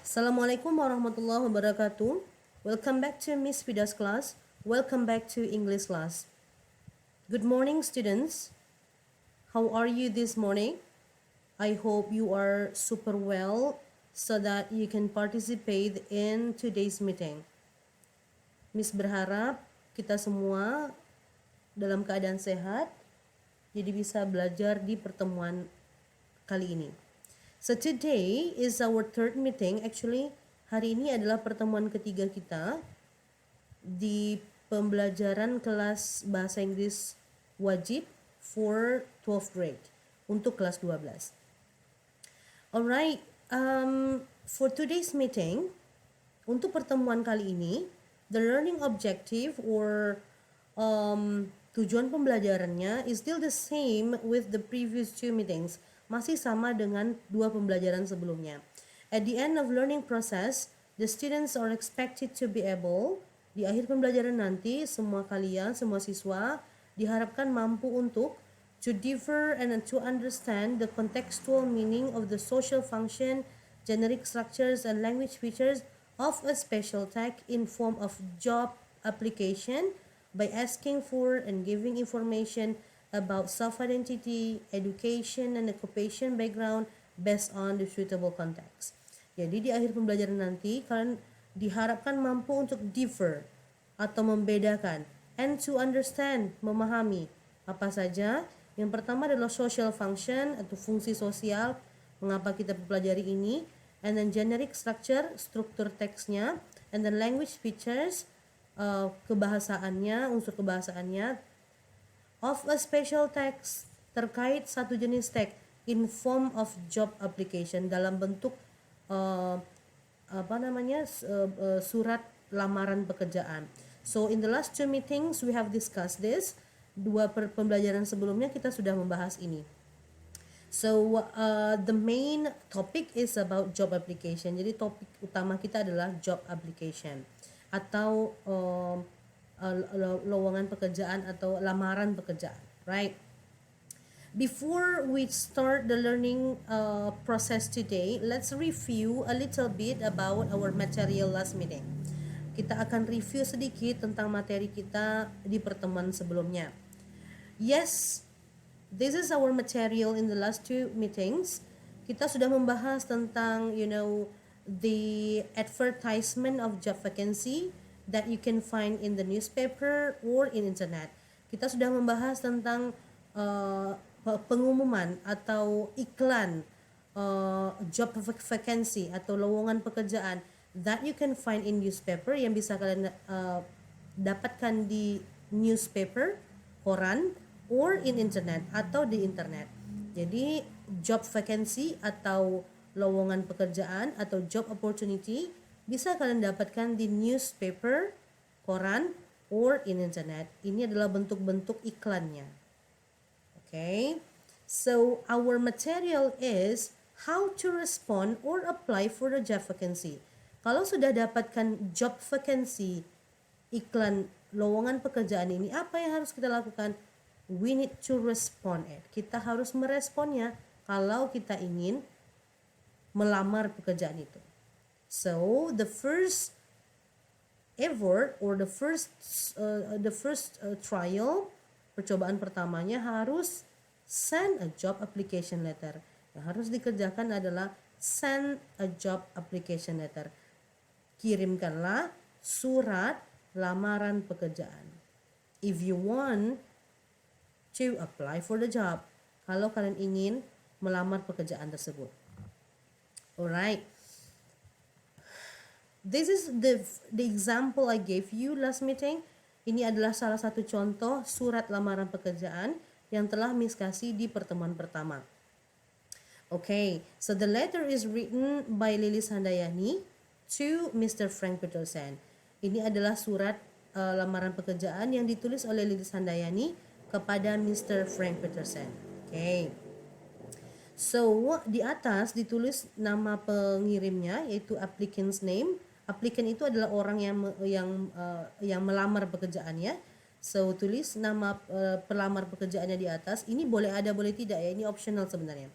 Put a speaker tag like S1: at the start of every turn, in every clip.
S1: Assalamualaikum warahmatullahi wabarakatuh. Welcome back to Miss Fida's class. Welcome back to English class. Good morning, students. How are you this morning? I hope you are super well so that you can participate in today's meeting. Miss berharap kita semua dalam keadaan sehat, jadi bisa belajar di pertemuan kali ini. So today is our third meeting. Actually, hari ini adalah pertemuan ketiga kita di pembelajaran kelas bahasa Inggris wajib for 12th grade untuk kelas 12. Alright, for today's meeting, untuk pertemuan kali ini, the learning objective or tujuan pembelajarannya is still the same with the previous two meetings. Masih sama dengan dua pembelajaran sebelumnya. At the end of learning process, the students are expected to be able, di akhir pembelajaran nanti, semua siswa diharapkan mampu untuk to differ and to understand the contextual meaning of the social function, generic structures, and language features of a special tag in form of job application by asking for and giving information about self-identity, education, and occupation background based on the suitable context. Jadi di akhir pembelajaran nanti kalian diharapkan mampu untuk differ atau membedakan and to understand, memahami apa saja. Yang pertama adalah social function atau fungsi sosial, mengapa kita pelajari ini, and then generic structure, struktur teksnya, and then language features, kebahasaannya, unsur kebahasaannya, of a special text, terkait satu jenis teks in form of job application, dalam bentuk surat lamaran pekerjaan. So in the last two meetings we have discussed this. Dua pembelajaran sebelumnya kita sudah membahas ini. So the main topic is about job application. Jadi topik utama kita adalah job application atau lowongan pekerjaan atau lamaran pekerjaan, right? Before we start the learning process today, let's review a little bit about our material last meeting. Kita akan review sedikit tentang materi kita di pertemuan sebelumnya. Yes, this is our material in the last two meetings. Kita sudah membahas tentang, the advertisement of job vacancy that you can find in the newspaper or in internet. Kita sudah membahas tentang pengumuman atau iklan job vacancy atau lowongan pekerjaan that you can find in newspaper, yang bisa kalian dapatkan di newspaper, koran, or in internet atau di internet. Jadi job vacancy atau lowongan pekerjaan atau job opportunity bisa kalian dapatkan di newspaper, koran, or in internet. Ini adalah bentuk-bentuk iklannya. Okay, so our material is how to respond or apply for the job vacancy. Kalau sudah dapatkan job vacancy, iklan lowongan pekerjaan ini, apa yang harus kita lakukan? We need to respond it. Kita harus meresponnya kalau kita ingin melamar pekerjaan itu. So the first effort or the first trial, percobaan pertamanya harus send a job application letter. Yang harus dikerjakan adalah send a job application letter. Kirimkanlah surat lamaran pekerjaan. If you want to apply for the job, kalau kalian ingin melamar pekerjaan tersebut. Alright. This is the example I gave you last meeting. Ini adalah salah satu contoh surat lamaran pekerjaan yang telah Miss kasih di pertemuan pertama. Okay, so the letter is written by Lilis Handayani to Mr. Frank Peterson. Ini adalah surat lamaran pekerjaan yang ditulis oleh Lilis Handayani kepada Mr. Frank Peterson. Okay. So di atas ditulis nama pengirimnya, yaitu applicant's name. Applicant itu adalah orang yang melamar pekerjaannya. So tulis nama pelamar pekerjaannya di atas. Ini boleh ada boleh tidak ya, ini optional sebenarnya.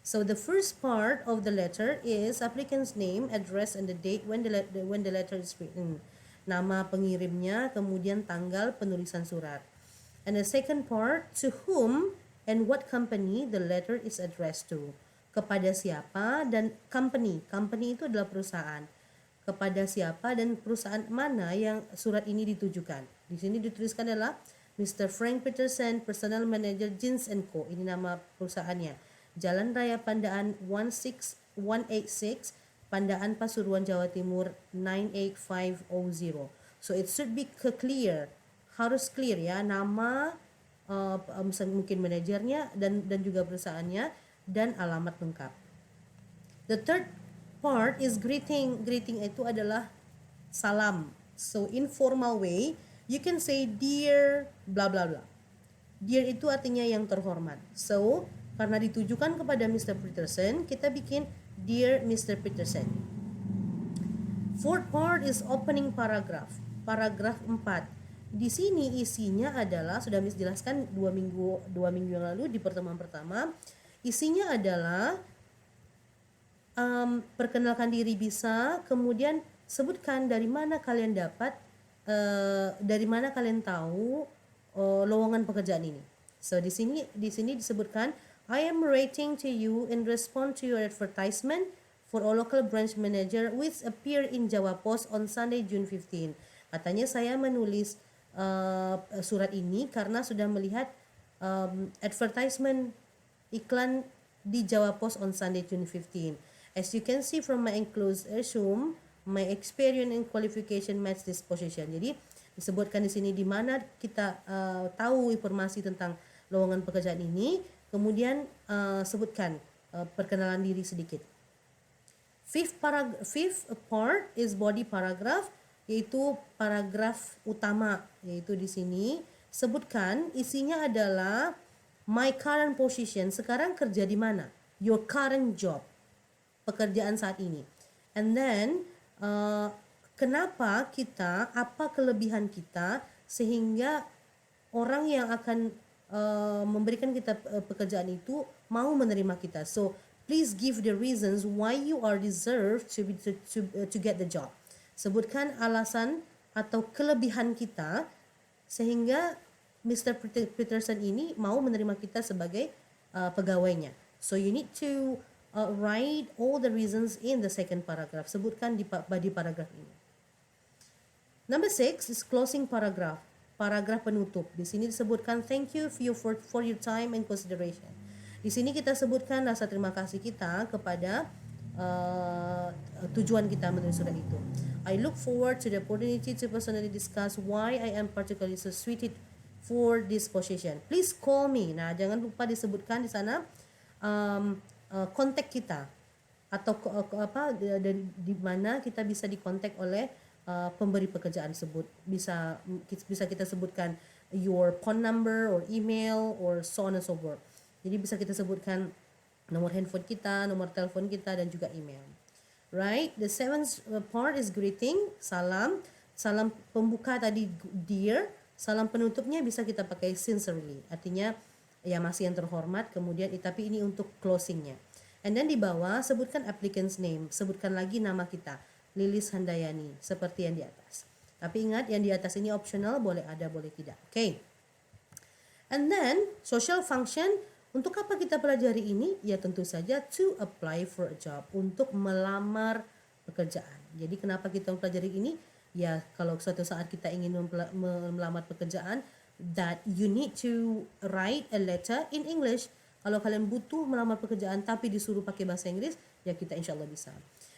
S1: So the first part of the letter is applicant's name, address, and the date when the letter is written. Nama pengirimnya, kemudian tanggal penulisan surat. And the second part, to whom and what company the letter is addressed to. Kepada siapa dan company. Company itu adalah perusahaan. Kepada siapa dan perusahaan mana yang surat ini ditujukan. Di sini dituliskan adalah Mr. Frank Peterson, Personal Manager Jeans & Co. Ini nama perusahaannya. Jalan Raya Pandaan 186, Pandaan Pasuruan, Jawa Timur 98500. So it should be clear, harus clear ya, nama mungkin manajernya dan juga perusahaannya dan alamat lengkap. The third part is greeting. Greeting itu adalah salam. So in formal way, you can say dear bla bla bla. Dear itu artinya yang terhormat. So karena ditujukan kepada Mr. Peterson, kita bikin Dear Mr. Peterson. Fourth part is opening paragraph. Paragraf 4. Di sini isinya adalah, sudah Miss jelaskan 2 minggu yang lalu di pertemuan pertama. Isinya adalah perkenalkan diri bisa, kemudian sebutkan dari mana kalian dapat, dari mana kalian tahu lowongan pekerjaan ini. So di sini disebutkan, I am writing to you in response to your advertisement for a local branch manager which appear in Jawa Post on Sunday, June 15. Katanya saya menulis surat ini karena sudah melihat advertisement iklan di Jawa Post on Sunday, June 15. As you can see from my enclosed resume, my experience and qualification match this position. Jadi disebutkan di sini di mana kita tahu informasi tentang lowongan pekerjaan ini. Kemudian sebutkan perkenalan diri sedikit. Fifth part is body paragraph, yaitu paragraf utama, yaitu di sini sebutkan isinya adalah my current position, sekarang kerja di mana, your current job, pekerjaan saat ini, and then kenapa kita, apa kelebihan kita sehingga orang yang akan memberikan kita pekerjaan itu mau menerima kita. So please give the reasons why you are deserved to get the job. Sebutkan alasan atau kelebihan kita sehingga Mr. Peterson ini mau menerima kita sebagai pegawainya. So you need to write all the reasons in the second paragraph. Sebutkan di paragraf ini. Number 6 is closing paragraph. Paragraf penutup. Di sini disebutkan thank you for your time and consideration. Di sini kita sebutkan rasa terima kasih kita kepada tujuan kita menulis surat itu. I look forward to the opportunity to personally discuss why I am particularly suited for this position. Please call me. Nah, jangan lupa disebutkan di sana kontak kita atau di mana kita bisa dikontak oleh pemberi pekerjaan tersebut. Bisa kita sebutkan your phone number or email or so on and so forth. Jadi bisa kita sebutkan nomor handphone kita, nomor telepon kita, dan juga email. Right? The seventh part is greeting, salam. Salam pembuka tadi dear, salam penutupnya bisa kita pakai sincerely. Artinya ya masih yang terhormat, kemudian tapi ini untuk closingnya. And then di bawah sebutkan applicant's name, sebutkan lagi nama kita. Lilis Handayani, seperti yang di atas. Tapi ingat, yang di atas ini optional, boleh ada, boleh tidak. Okay. And then, social function, untuk apa kita pelajari ini? Ya tentu saja to apply for a job, untuk melamar pekerjaan. Jadi kenapa kita mempelajari ini? Ya kalau suatu saat kita ingin melamar pekerjaan, that you need to write a letter in English. Kalau kalian butuh melamar pekerjaan tapi disuruh pakai bahasa Inggris, ya kita insya Allah bisa.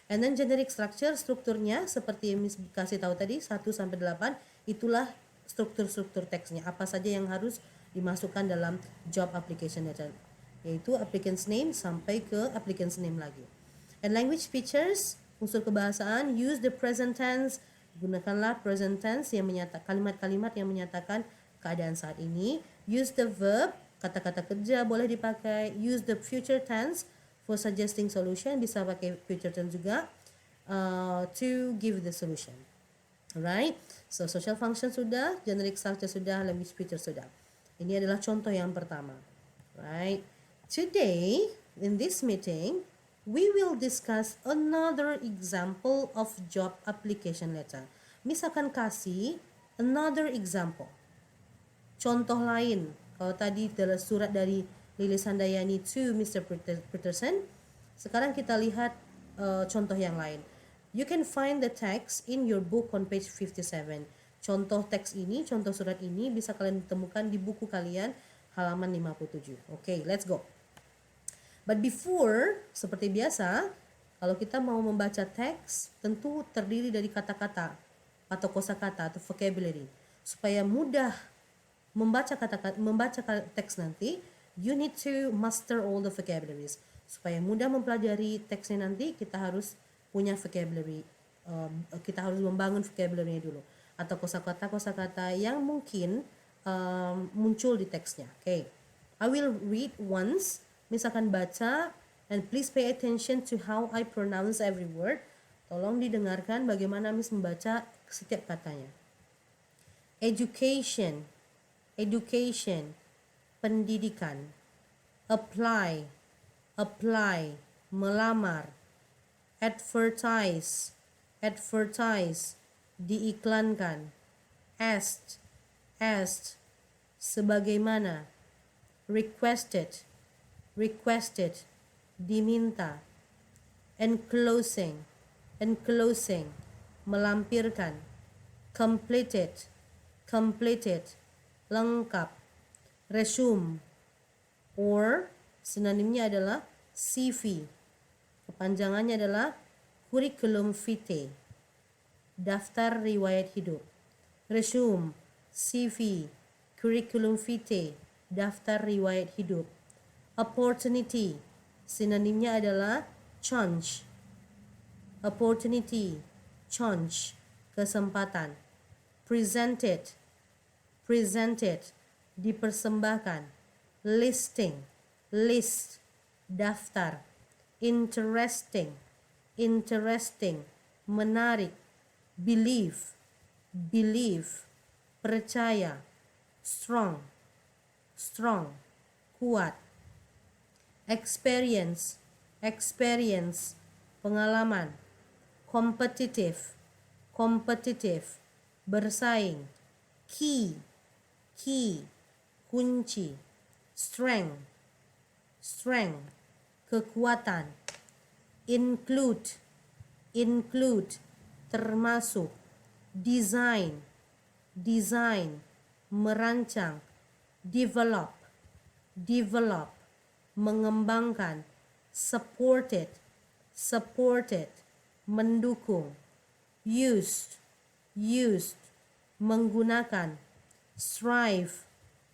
S1: And then generic structure, strukturnya seperti yang Miss kasih tahu tadi 1 sampai 8, itulah struktur teksnya. Apa saja yang harus dimasukkan dalam job application letter, yaitu applicant's name sampai ke applicant's name lagi. And language features, unsur kebahasaan, use the present tense, gunakanlah present tense yang menyatakan kalimat-kalimat yang menyatakan keadaan saat ini. Use the verb, kata-kata kerja boleh dipakai. Use the future tense for suggesting solution, bisa pakai future tense juga to give the solution. Alright, so social function sudah, generic structure sudah, language feature sudah. Ini adalah contoh yang pertama. Right, today in this meeting, we will discuss another example of job application letter. Miss akan kasih another example. Contoh lain. Kalau tadi adalah surat dari Lilis Handayani to Mr. Peterson, sekarang kita lihat contoh yang lain. You can find the text in your book on page 57. Contoh teks ini, contoh surat ini bisa kalian temukan di buku kalian halaman 57. Okay, let's go. But before, seperti biasa, kalau kita mau membaca teks, tentu terdiri dari kata-kata atau kosakata atau vocabulary. Supaya mudah membaca teks nanti, you need to master all the vocabularies. Supaya mudah mempelajari teksnya nanti, kita harus punya vocabulary. Kita harus membangun vocabulary dulu. Atau kosakata yang mungkin muncul di teksnya. Okay. I will read once. Miss akan baca, and please pay attention to how I pronounce every word. Tolong didengarkan bagaimana Miss membaca setiap katanya. Education, education, pendidikan. Apply, apply, melamar. Advertise, advertise, diiklankan. Asked, asked, sebagaimana. Requested, requested, diminta. Enclosing, enclosing, melampirkan. Completed, completed, lengkap. Resume, or sinonimnya adalah CV. Kepanjangannya adalah curriculum vitae, daftar riwayat hidup. Resume, CV, curriculum vitae, daftar riwayat hidup. Opportunity, sinonimnya adalah chance. Opportunity, chance, kesempatan. Presented, presented, dipersembahkan. Listing, list, daftar. Interesting, interesting, menarik. Believe, believe, percaya. Strong, strong, kuat. Experience, experience, pengalaman. Competitive, competitive, bersaing. Key, key, kunci. Strength, strength, kekuatan. Include, include, termasuk. Design, design, merancang. Develop, develop, mengembangkan. Supported, supported, mendukung. Used, used, menggunakan. Strive,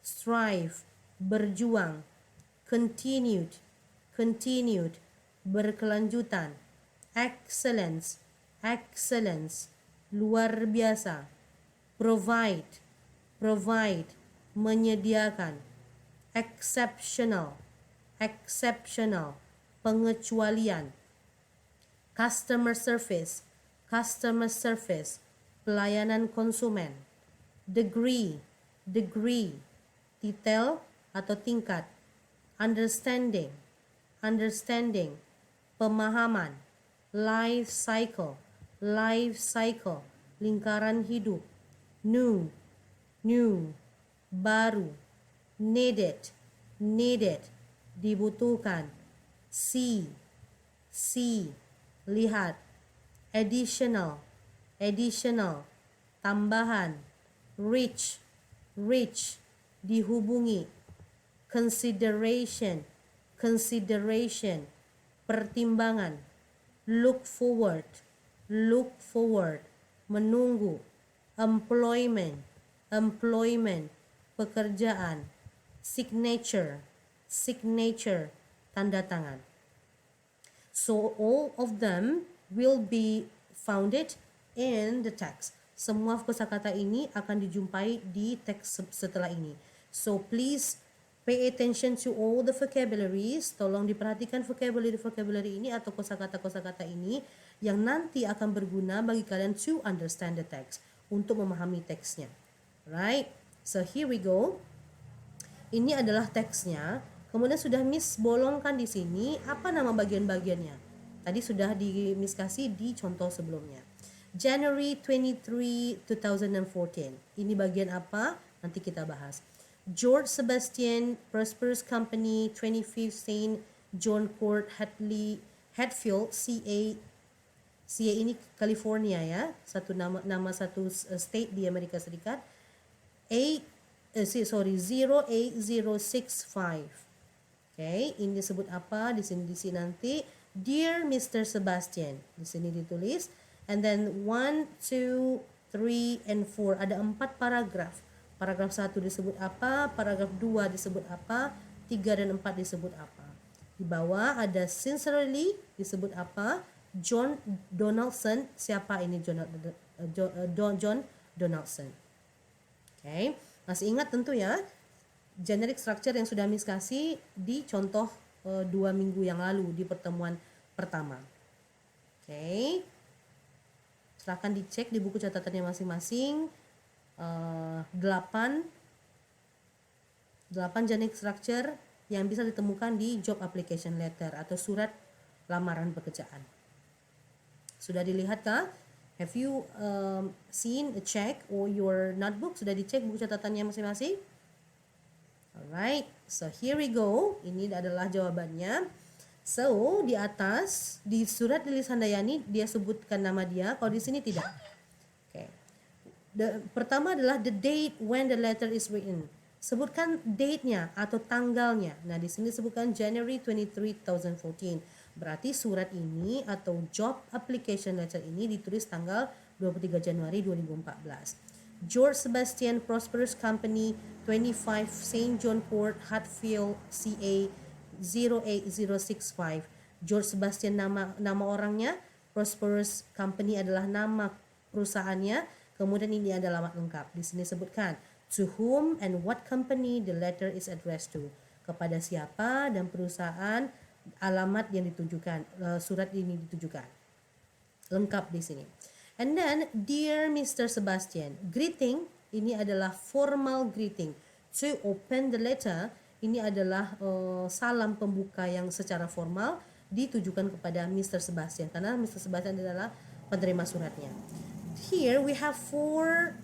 S1: strive, berjuang. Continued, continued, berkelanjutan. Excellence, excellence, luar biasa. Provide, provide, menyediakan. Exceptional, exceptional, pengecualian. Customer service, customer service, pelayanan konsumen. Degree, degree, titel atau tingkat. Understanding, understanding, pemahaman. Life cycle, life cycle, lingkaran hidup. New, new, baru. Needed, needed, dibutuhkan. See, see, lihat. Additional, additional, tambahan. Reach, reach, dihubungi. Consideration, consideration, pertimbangan. Look forward, look forward, menunggu. Employment, employment, pekerjaan. Signature, signature, tanda tangan. So all of them will be founded in the text. Semua kosakata ini akan dijumpai di teks setelah ini. So please pay attention to all the vocabularies. Tolong diperhatikan vocabulary ini atau kosakata-kosakata ini yang nanti akan berguna bagi kalian to understand the text, untuk memahami teksnya. Right? So here we go. Ini adalah teksnya. Kemudian sudah Miss bolongkan di sini apa nama bagian-bagiannya. Tadi sudah di Miss kasih di contoh sebelumnya. January 23, 2014. Ini bagian apa? Nanti kita bahas. George Sebastian Prosperous Company 25th Saint John Court Hatfield CA ini California ya, satu nama satu state di Amerika Serikat. 08065. Okay, ini disebut apa? Di sini nanti Dear Mr. Sebastian. Di sini ditulis, and then 1, 2, 3 and 4. Ada 4 paragraf. Paragraf 1 disebut apa? Paragraf 2 disebut apa? 3 dan 4 disebut apa? Di bawah ada sincerely disebut apa? John Donaldson. Siapa ini John Donaldson? Okay, masih ingat tentu ya generic structure yang sudah Miss kasih di contoh 2 minggu yang lalu di pertemuan pertama. Okay, silakan dicek di buku catatannya masing-masing. 8 generic structure yang bisa ditemukan di job application letter atau surat lamaran pekerjaan. Sudah dilihat kah? Have you seen, check or your notebook? Sudah dicek buku catatannya masing-masing? Alright, so here we go. Ini adalah jawabannya. So, di atas, di surat Lilis Handayani, dia sebutkan nama dia. Kalau di sini tidak. Okay. Pertama adalah the date when the letter is written. Sebutkan date-nya atau tanggalnya. Nah, di sini sebutkan January 23, 2014. Berarti surat ini atau job application letter ini ditulis tanggal 23 Januari 2014. George Sebastian Prosperous Company 25 Saint John Court Hatfield CA 08065. George Sebastian nama orangnya, Prosperous Company adalah nama perusahaannya, kemudian ini ada alamat lengkap. Di sini sebutkan to whom and what company the letter is addressed to. Kepada siapa dan perusahaan alamat yang ditujukan, surat ini ditujukan. Lengkap di sini. And then, Dear Mr. Sebastian, greeting, ini adalah formal greeting. To open the letter, ini adalah salam pembuka yang secara formal ditujukan kepada Mr. Sebastian. Karena Mr. Sebastian adalah penerima suratnya. Here we have 4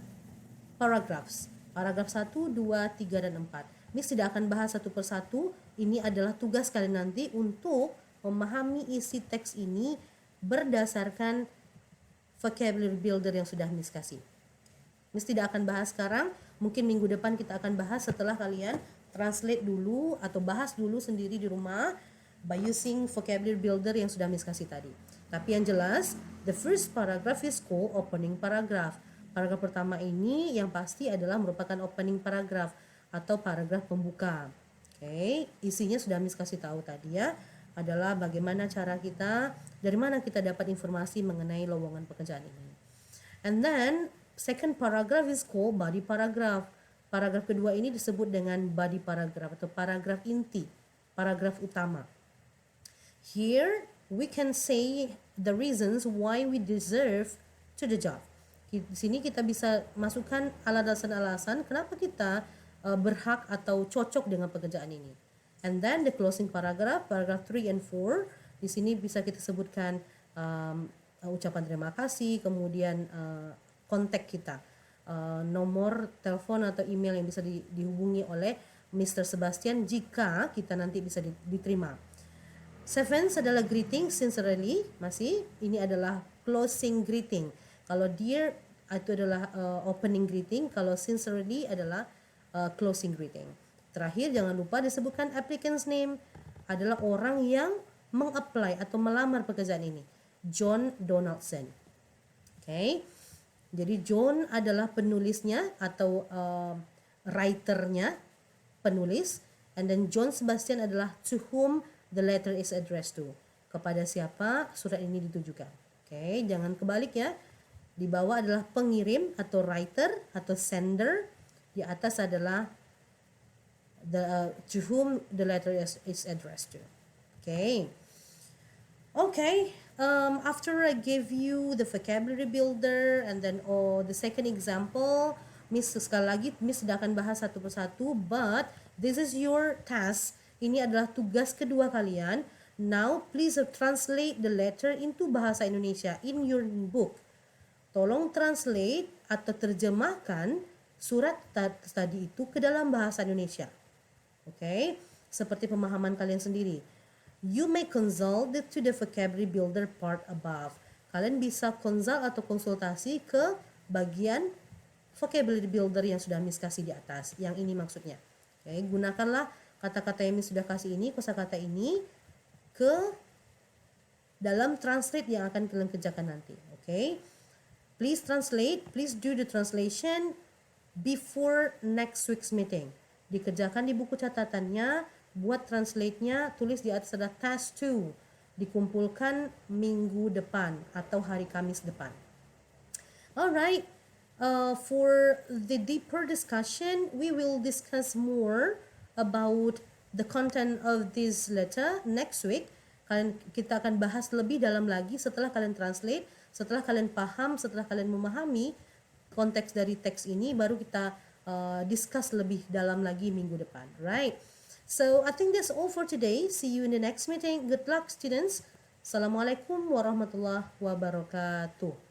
S1: paragraphs. Paragraf 1, 2, 3, dan 4. Miss tidak akan bahas satu persatu. Ini adalah tugas kalian nanti untuk memahami isi teks ini berdasarkan vocabulary builder yang sudah Miss kasih. Miss tidak akan bahas sekarang, mungkin minggu depan kita akan bahas setelah kalian translate dulu atau bahas dulu sendiri di rumah by using vocabulary builder yang sudah Miss kasih tadi. Tapi yang jelas, the first paragraph is called opening paragraph. Paragraf pertama ini yang pasti adalah merupakan opening paragraph atau paragraf pembuka. Okay, isinya sudah Miss kasih tahu tadi ya. Adalah bagaimana cara kita, dari mana kita dapat informasi mengenai lowongan pekerjaan ini. And then, second paragraph is called body paragraph. Paragraf kedua ini disebut dengan body paragraph atau paragraf inti, paragraf utama. Here, we can say the reasons why we deserve to the job. Di sini kita bisa masukkan alasan-alasan kenapa kita berhak atau cocok dengan pekerjaan ini. And then the closing paragraph, paragraph 3 and 4, di sini bisa kita sebutkan ucapan terima kasih, kemudian kontak kita, nomor telepon atau email yang bisa dihubungi oleh Mr. Sebastian jika kita nanti bisa diterima. Seventh adalah greeting sincerely, masih ini adalah closing greeting. Kalau dear itu adalah opening greeting, kalau sincerely adalah closing greeting. Terakhir, jangan lupa disebutkan applicant's name, adalah orang yang mengapply atau melamar pekerjaan ini. John Donaldson. Okay. Jadi John adalah penulisnya atau writernya, penulis. And then John Sebastian adalah to whom the letter is addressed to. Kepada siapa surat ini ditujukan. Okay. Jangan kebalik ya. Di bawah adalah pengirim atau writer atau sender. Di atas adalah to whom the letter is addressed to. Okay. After I give you the vocabulary builder and then the second example, Miss sekali lagi Miss tidak akan bahas satu persatu, but this is your task. Ini adalah tugas kedua kalian. Now, please translate the letter into bahasa Indonesia in your book. Tolong translate atau terjemahkan surat tadi itu ke dalam bahasa Indonesia. Okay? Seperti pemahaman kalian sendiri. You may consult to the vocabulary builder part above. Kalian bisa consult atau konsultasi ke bagian vocabulary builder yang sudah Miss kasih di atas. Yang ini maksudnya. Okay? Gunakanlah kata-kata yang Miss sudah kasih ini, kosakata ini ke dalam translate yang akan kalian kerjakan nanti. Okay? Please translate, please do the translation before next week's meeting. Dikerjakan di buku catatannya, buat translate-nya, tulis di atas ada task 2. Dikumpulkan minggu depan atau hari Kamis depan. Alright, for the deeper discussion, we will discuss more about the content of this letter next week. Kita akan bahas lebih dalam lagi setelah kalian translate, setelah kalian paham, setelah kalian memahami konteks dari teks ini, baru kita discuss lebih dalam lagi minggu depan, right? So I think that's all for today. See you in the next meeting. Good luck, students. Assalamualaikum warahmatullahi wabarakatuh.